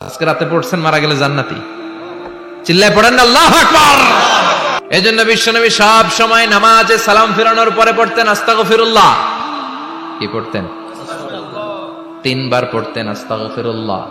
আজকে রাতে পড়ছেন মারা গেলে জান্নাতি। চিল্লায় পড়েন না আল্লাহু আকবার। এজন্য বিশ্বনবী সব সময় নামাজে সালাম ফিরানোর পরে পড়তেন আস্তাগফিরুল্লাহ। কি পড়তেন? 3 বার পড়তেন আস্তাগফিরুল্লাহ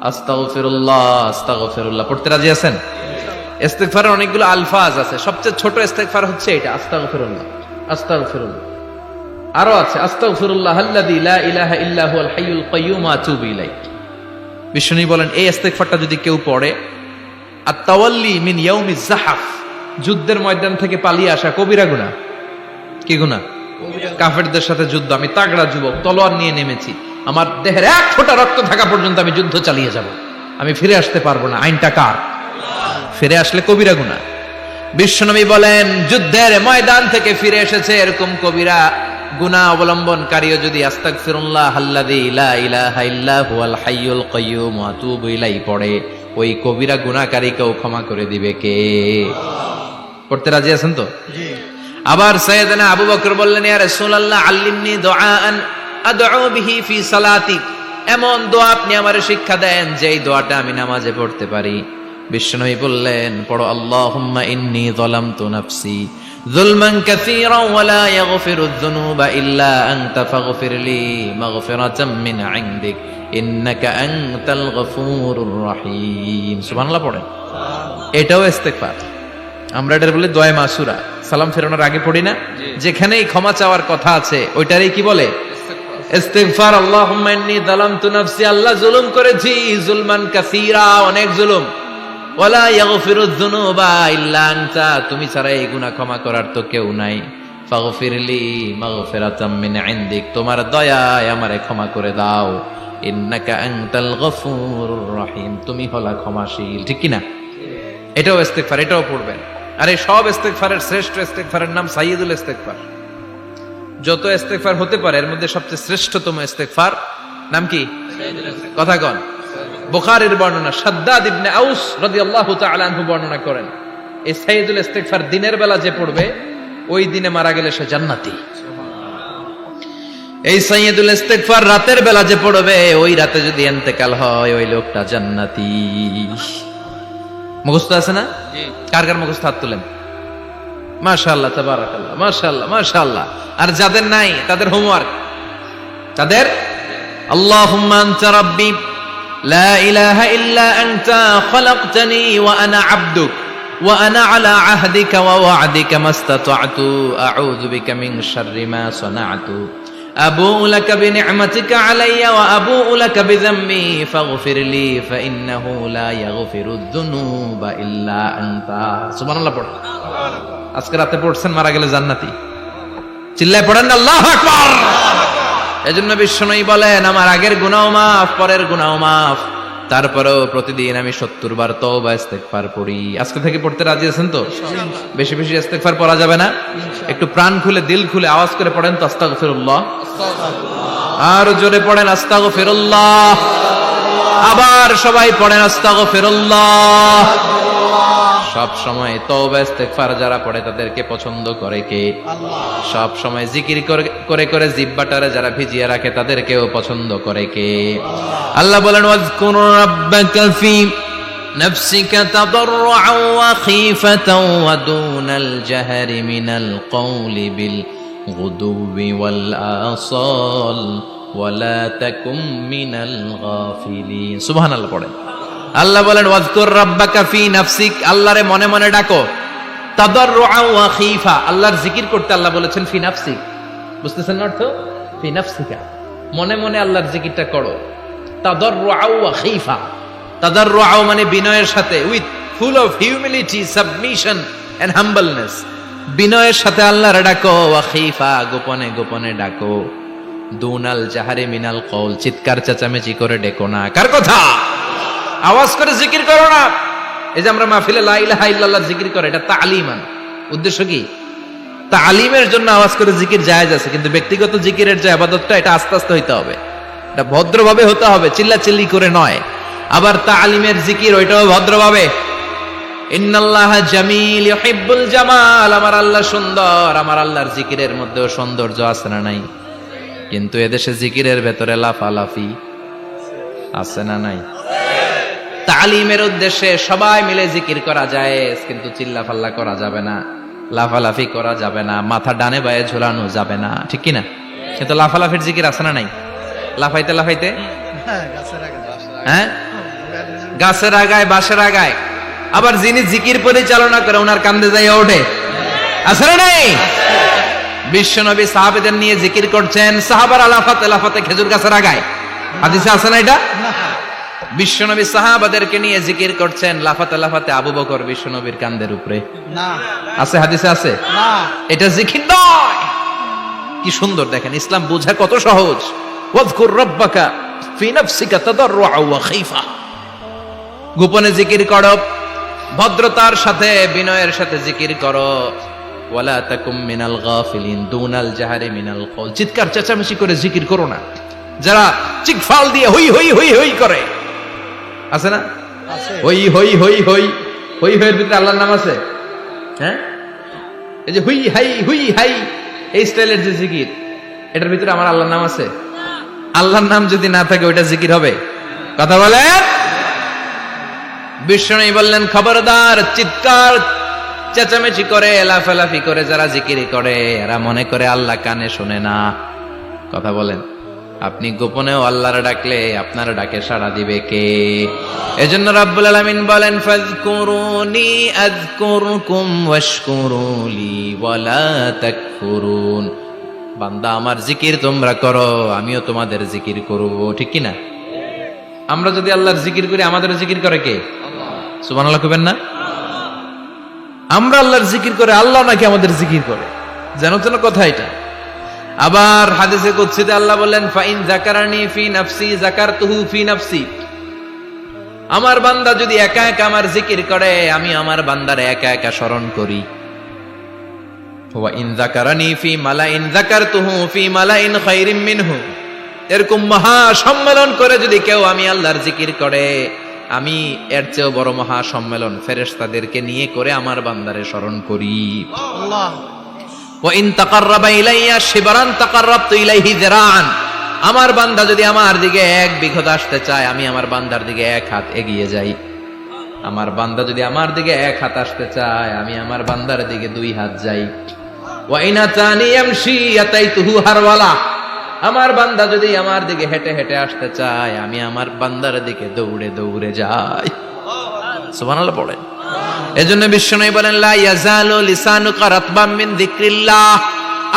আস্তাগফিরুল্লাহ আস্তাগফিরুল্লাহ। পড়তে রাজি আছেন? ইস্তিগফারের অনেকগুলো আলফাজ আছে, সবচেয়ে ছোট ইস্তিগফার হচ্ছে এটা, আস্তাগফিরুল্লাহ আস্তাগফিরুল্লাহ। আরো আছে আস্তাগফিরুল্লাহ আল্লাযী লা ইলাহা ইল্লা হুয়াল হাইয়ুল কাইয়্যুম ওয়া আতুবু ইলাইহি। বিশ্বনবী বলেন এই ইস্তিগফারটা যদি কেউ পড়ে, আত-তাওয়াল্লি মিন ইয়াউমিজ যাহাফ, যুদ্ধের ময়দান থেকে পালিয়ে আসা কবিরা গুনাহ। কি গুনাহ? কাফেরদের সাথে যুদ্ধ, আমি তাগড়া যুবক, তলোয়ার নিয়ে নেমেছি, আমার দেহের এক ফোঁটা রক্ত থাকা পর্যন্ত আমি যুদ্ধ চালিয়ে যাব, আমি ফিরে আসতে পারবো না। আইনটা কার? ফিরে আসলে কবিরা গুনাহ। বিশ্বনবী বলেন যুদ্ধের ময়দান থেকে ফিরে এসেছে এরকম কবিরা গুনাহ অবলম্বনকারীও যদি আস্তাগফিরুল্লাহ আল্লাযী লা ইলাহা ইল্লা হুয়াল হাইয়ুল কাইয়্যুম ওয়া আতুবু ইলাইহি পড়ে, ওই কবিরা গুনাহকারীকেও ক্ষমা করে দিবে কে? পড়তে রাজি আছেন তো? জি। আবার সাইয়েদনা আবু বকর বললেন, ইয়া রাসূলুল্লাহ আল্লিমনি দুআআন আদউ বিহি ফি সালাতি, এমন দোয়া আপনি আমারে শিক্ষা দেন যেই দোয়াটা আমি নামাজে পড়তে পারি। বিশ্বনবী বললেন পড়ো, আল্লাহুম্মা ইন্নী যালামতু নাফসি যুলমান কাসীরান ওয়া লা ইয়াগফিরুয যুনুবা ইল্লা আনতা ফাগফিরলি মাগফিরাতাম মিন ইনদিক ইন্নাকা আনতাল গফুরুর রহিম। সুবহানাল্লাহ পড়েন। এটাও ইস্তিগফার। আমরা এটার বলে দোয়া মাসুরা, সালাম ফেরানোর আগে পড়ি না? যেখানেই ক্ষমা চাওয়ার কথা আছে ওইটারই কি বলে? ইস্তিগফার। আল্লাহুম্মা ইন্নী যালামতু নাফসি, আল্লাহ জুলুম করেছি, যুলমান কাসীরা, অনেক জুলুম, ওয়ালা ইয়াগফিরুয যুনুবা ইল্লা আনতা, তুমি ছাড়া এই গুনাহ ক্ষমা করার তো কেউ নাই। ফাগফিরলি মাগফিরাতাম মিন ইনদিক, তোমার দয়ায় আমারে ক্ষমা করে দাও। ইন্নাকা আনতাল গফুরুর রহিম, তুমি হলা ক্ষমাশীল। ঠিক কি না? এটাও ইস্তিগফার, এটাও পড়বেন। আর এই সব ইস্তিগফারের শ্রেষ্ঠ ইস্তিগফারের নাম সাইয়্যিদুল ইস্তিগফার। যত ইস্তিগফার হতে পারে এর মধ্যে সবচেয়ে শ্রেষ্ঠতম ইস্তিগফার নাম কি? কথা কন। বুখারীর বর্ণনা, শাদ্দাদ ইবনে আউস রাদিয়াল্লাহু তাআলা আনহু বর্ণনা করেন, এই সাইয়্যিদুল ইস্তিগফার দিনের বেলা যে পড়বে ওই দিনে মারা গেলে সে জান্নাতি। এই সাইয়্যিদুল ইস্তিগফার রাতের বেলা যে পড়বে ওই রাতে যদি ইন্তেকাল হয় ওই লোকটা জান্নাতি। মুখস্থ আছে না? কার কার মুখস্থ হাত তুলেন। মাশাআল্লাহ, তাবারাকাল্লাহ, মাশাআল্লাহ, মাশাআল্লাহ। আর যাদের নাই তাদের হোমওয়ার্ক, তাদের আল্লাহুম্মা আনতা রাব্বি লা ইলাহা ইল্লা আনতা খালাকতানি ওয়া আনা আবদুক ওয়া আনা আলা আহদিকা ওয়া ওয়া'দিকা মাস্তাতা'তু আউযু বিকা মিন শাররি মা সানা'তু আবু'ু লাকা বিনি'মাতিকা আলাইয়া ওয়া আবু'ু লাকা বিযামবি ফাগফিরলি ফাইন্নাহু লা ইয়াগফিরুয যুনুবা ইল্লা আনতা। সুবহানাল্লাহ পড়েন। আজকে রাতে পড়ছেন মারা গেলে জান্নাতি। চিল্লায় পড়েন না আল্লাহু আকবার। এজন্য বিশ্বনবী বলেন আমার আগের গুনাহ মাফ, পরের গুনাহ মাফ, তারপরেও প্রতিদিন আমি 70 বার তওবা ইস্তিগফার পড়ি। আজকে থেকে পড়তে রাজি আছেন তো? বেশি বেশি ইস্তিগফার পড়া যাবে না? একটু প্রাণ খুলে দিল খুলে আওয়াজ করে পড়েন তো আস্তাগফিরুল্লাহ। আর জোরে পড়েন আস্তাগফিরুল্লাহ। আবার সবাই পড়েন আস্তাগফিরুল্লাহ। সব সময় তওবা ইস্তিগফার যারা পড়ে তাদেরকে পছন্দ করে কে? আল্লাহ। সব সময় জিকির করে করে জিহ্বাটারে যারা ভিজিয়ে রাখে তাদেরকেও পছন্দ করে কে? আল্লাহ বলেন ওয়াজকুর রাব্বাকা ফি নাফসিকা তাদাররুআন ওয়া খীফাতান ওয়া দুনাল জাহরি মিনাল কওলি বিল গুদুবি ওয়াল আসাল ওয়া লা তাকুম মিনাল গাফিলিন। সুবহানাল্লাহ পড়েন। আল্লাহ বলেন ওয়াজকুর রাব্বাকা ফি নাফসিক, আল্লাহরে মনে মনে ডাকো, তাদাররুআন ওয়া খীফা, আল্লাহর জিকির করতে আল্লাহ বলেছেন ফি নাফসিক। বুঝতেছেন না অর্থ? ফি নাফসিকা, মনে মনে আল্লাহর জিকিরটা করো। তাদাররুআন ওয়া খীফা, তাদাররুআন মানে বিনয়ের সাথে, with full of humility, submission and humbleness, বিনয়ের সাথে আল্লাহরে ডাকো। ওয়া খীফা, গোপনে গোপনে ডাকো। দুনাল জাহারি মিনাল কওল, চিৎকার চেঁচামেচি করে ডেকো না। কার কথা? আওয়াজ করে জিকির করো না। এই যে আমরা মাহফিলে লা ইলাহা ইল্লাল্লাহ জিকির করে, এটা তালিমান। উদ্দেশ্য কি? তালিমের জন্য আওয়াজ করে জিকির জায়েজ আছে, কিন্তু ব্যক্তিগত জিকিরের যে ইবাদতটা এটা আস্তে আস্তে হইতে হবে, এটা ভদ্রভাবে হতে হবে, চিল্লাচিল্লি করে নয়। আবার তালিমের জিকির ওইটাও ভদ্রভাবে। ইন্নাল্লাহা জামিল ইউহিব্বুল জামাল, আমার আল্লাহ সুন্দর, আমার আল্লাহর জিকিরের মধ্যেও সৌন্দর্য আছে না নাই? কিন্তু এদেশে জিকিরের ভেতরে লাফালাফি আছে না নাই? তালিমের উদ্দেশ্যে সবাই মিলে জিকির করা যায়, কিন্তু চিল্লাফাল্লা করা যাবে না, লাফালাফি করা যাবে না, মাথা ডানে বায়ে ঝোলানো যাবে না, ঠিক কিনা? কিন্তু লাফালাফির জিকির আছে না নাই? লাফাইতে লাফাইতে, হ্যাঁ, গাছের আগায় বাঁশের আগায়। আবার যিনি জিকির পরিচালনা করে ওনার কান্দে যাই ওঠে, আছে না নাই? বিশ্বনবী সাহাবাদের নিয়ে জিকির করছেন, সাহাবারা লাফাতে লাফাতে খেজুর গাছের আগায়। হাদিসে আছে না এটা? বিশ্বনবী সাহাবাদেরকে নিয়ে জিকির করছেন, লাফাতে লাফাতে আবু বকর বিশ্বনবীর কান্দের উপরে। আছে হাদিসে আছে? এটা জিকির নয়। কি সুন্দর দেখেন, ইসলাম বোঝা কত সহজ। ওয়াজকুর রাব্বাকা ফি নাফসিকা তাদাররুআ ওয়া খাইফা, গোপনে জিকির করো, ভদ্রতার সাথে বিনয়ের সাথে জিকির করো। ওয়ালা তাকুম মিনাল গাফিলিন দুনাল জাহারি মিনাল কওল, চিৎকার চেঁচামেচি করে জিকির করো না। যারা চিকফাল দিয়ে হই হই হই হই করে, আছে না? হই হই হই হই হই হইয়ের ভিতরে আল্লাহর নাম আছে? হ্যাঁ, এই যে হুই হাই হুই হাই এই স্টাইলের যে জিকির, এটার ভিতরে আমার আল্লাহর নাম আছে? আল্লাহর নাম যদি না থাকে ওইটা জিকির হবে? কথা বলেন। বিষ্ণু বললেন, খবরদার, চিৎকার চেঁচামেচি করে লাফালাফি করে যারা জিকির করে এরা মনে করে আল্লাহ কানে শোনে না। কথা বলেন। আপনি গোপনেও আল্লাহর ডাকলে আপনার ডাকে সাড়া দিবে কে? এজন্য রাব্বুল আলামিন বলেন, ফাযকুরুনি আযকুরকুম ওয়াশকুরুলি ওয়ালা তাকফুরুন। বান্দা আমার জিকির তোমরা করো, আমিও তোমাদের জিকির করব, ঠিক কি না? আমরা যদি আল্লাহর জিকির করি, আমাদের জিকির করে কে? সুবহানাল্লাহ কইবেন না? আমরা আল্লাহর জিকির করে, আল্লাহ নাকি আমাদের জিকির করে, জানো তো না কথা এটা? আবার হাদিসে কুদসিতে আল্লাহ বলেন, ফাইন যাকারানি ফি নাফসি যাকারতুহু ফি নাফসি। আমার বান্দা যদি একা একা আমার জিকির করে, আমি আমার বান্দারে একা একা স্মরণ করি। ওয়া ইন যাকারানি ফি মালাইন যাকারতুহু ফি মালাইন খায়রিম মিনহু। এরকম মহা সম্মেলন করে যদি কেউ আমি আল্লাহর জিকির করে, আমি এর চেয়েও বড় মহা সম্মেলন ফেরেশতাদেরকে নিয়ে করে আমার বান্দারে স্মরণ করি। আল্লাহ। ওয়া ইন তাকাররাবা ইলাইয়া শিবরান তাকাররাবতু ইলাইহি যিরাআন। আমার বান্দা যদি আমার দিকে এক বিঘত আসতে চায়, আমি আমার বান্দার দিকে এক হাত এগিয়ে যাই। আমার বান্দা যদি আমার দিকে এক হাত আসতে চায়, আমি আমার বান্দার দিকে দুই হাত যাই। ওয়া ইন আতানি ইয়ামশি আতাইতুহু হারওয়ালা। আমার বান্দা যদি আমার দিকে হেঁটে হেঁটে আসতে চায়, আমি আমার বান্দার দিকে দৌড়ে দৌড়ে যাই। সুবহানাল্লাহ পড়েন। এজন্য বিশ্বনবী বলেন, লা ইয়াজালু লিসানুকা রাতবাম মিন যিকরিল্লাহ।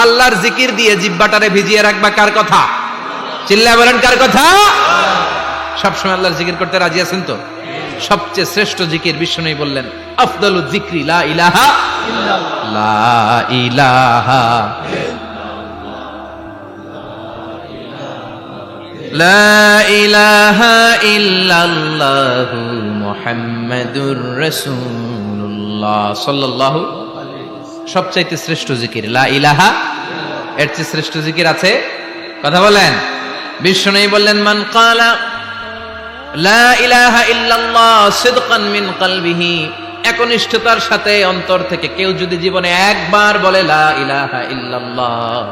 আল্লাহর জিকির দিয়ে জিহ্বাটারে ভিজিয়ে রাখবা। কার কথা? চিল্লায় বলেন, কার কথা? সবসময় আল্লাহর জিকির করতে রাজি আছেন তো? সবচেয়ে শ্রেষ্ঠ জিকির বিশ্বনবী বললেন, আফদালু যিকরি লা ইলাহা ইল্লাল্লাহ। লা ইলাহা লা ইলাহা ইল্লাল্লাহু মুহাম্মাদুর রাসূলুল্লাহ সাল্লাল্লাহু। সবচাইতে শ্রেষ্ঠ জিকির লা ইলাহা। এর চেয়ে শ্রেষ্ঠ জিকির আছে? কথা বলেন। বিশ্বনবী বললেন, মান ক্বালা লা ইলাহা ইল্লাল্লাহ সিদকান মিন কলবিহি। একনিষ্ঠতার সাথে অন্তর থেকে কেউ যদি জীবনে একবার বলে লা ইলাহা ইল্লাল্লাহ,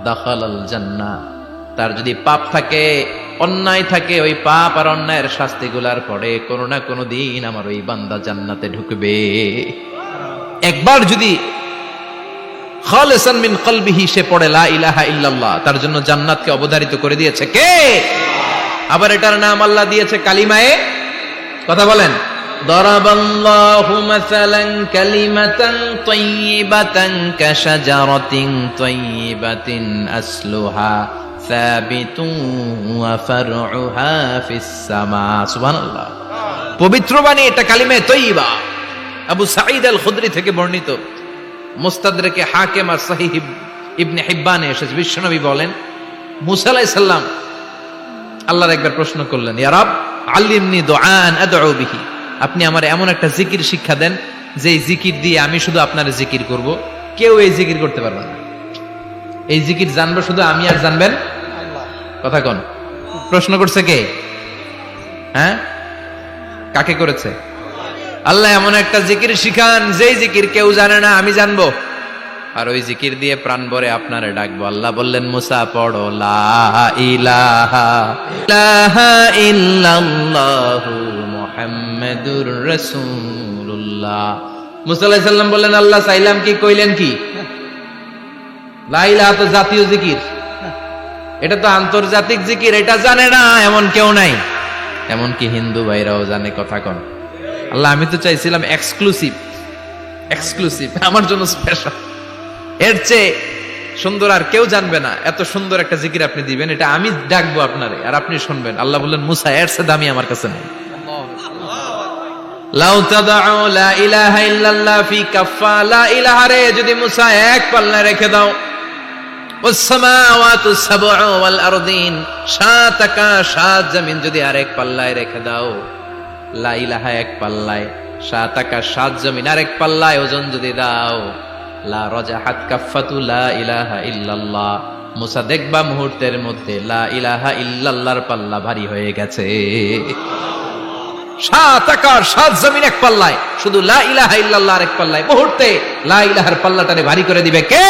দাখালাল জান্নাহ। তার যদি পাপ থাকে, অন্যায় থাকে, ওই পাপ আর অন্যায়ের শাস্তিগুলার পরে কোনো না কোনো দিন আমার ওই বান্দা জান্নাতে ঢুকবে। একবার যদি খালিসান মিন কলবিহি সে পড়ে লা ইলাহা ইল্লাল্লাহ, তার জন্য জান্নাতকে অবধারিত করে দিয়েছে কে? আবার এটার নাম আল্লাহ দিয়েছে কালিমায়ে। কথা বলেন। দরাবাল্লাহু মাসালান কালিমাতান তাইয়িবাতান কাশাজারাতিন তাইয়িবাতিন আসলুহা সাবিতুন ওয়া ফারউহা ফিস সামা। সুবহানাল্লাহ। পবিত্র বাণী এটা কালিমায়ে তাইয়িবা। আবু সাঈদ আল খুদরি থেকে বর্ণিত, মুস্তাদরাকে হাকিম আর সহিহ ইবনে হিব্বানে এসেছে। বিশ্বনবী বলেন, মুসা আলাইহিস সালাম আল্লাহর একবার প্রশ্ন করলেন, ইয়া রাব আল্লিমনি দুআন আদউ বিহি। আপনি আমার এমন একটা জিকির শিক্ষা দেন যে জিকির দিয়ে আমি শুধু আপনার জিকির করব, কেউ এই জিকির করতে পারবে না। এই জিকির জানবো শুধু আমি, আর জানবেন আল্লাহ। কথা কোন? প্রশ্ন করছে কে? হ্যাঁ, কাকে করেছে? আল্লাহ এমন একটা জিকির শিখান যেই জিকির কেউ জানে না, আমি জানবো, আর ওই জিকির দিয়ে প্রাণ ভরে আপনারে ডাকবো। আল্লাহ বললেন, মুসা পড়ো লা ইলাহা ইল্লাল্লাহু মুহাম্মাদুর রাসূলুল্লাহ। মুসা আলাইহিস সালাম বললেন, আল্লাহ চাইলাম কি, কইলেন কি? লা ইলাহা তো জাতীয় জিকির, এটা তো আন্তর্জাতিক জিকির, এটা জানে না এমন কেউ নাই। এমনকি হিন্দু ভাইরাও জানে। কথা কন আল্লাহ, আমি তো চাইছিলাম এক্সক্লুসিভ, আমার জন্য স্পেশাল, এর চেয়ে সুন্দর আর কেউ জানবে না। এত সুন্দর একটা জিকির আপনি দিবেন, এটা আমি ডাকবো আপনারে আর আপনি শুনবেন। আল্লাহ বললেন, মুসা এর চেয়ে দামি আমার কাছে নেই। লাউ তাদউ লা ইলাহা ইল্লাল্লাহ ফি কাফা, লা ইলাহা রে যদি মুসা এক পাল্লায় রেখে দাও, ওয়াস সামাওয়াতু সাবউ ওয়াল আরদিন, সাত আকাশ সাত জমিন যদি আরেক পাল্লায় রেখে দাও, লা ইলাহা এক পাল্লায়, সাত আকাশ সাত জমিন আরেক পাল্লায় ওজন যদি দাও, লা রাজাহাত কাফাতু লা ইলাহা ইল্লাল্লাহ, মুসা দেখবা মুহূর্তের মধ্যে লা ইলাহা ইল্লাল্লাহর পাল্লা ভারী হয়ে গেছে। সাত আকাশ সাত জমিন এক পাল্লায়, শুধু লা ইলাহা ইল্লাল্লাহর এক পাল্লায়, মুহূর্তে লা ইলাহার পাল্লাটারে ভারী করে দিবে কে?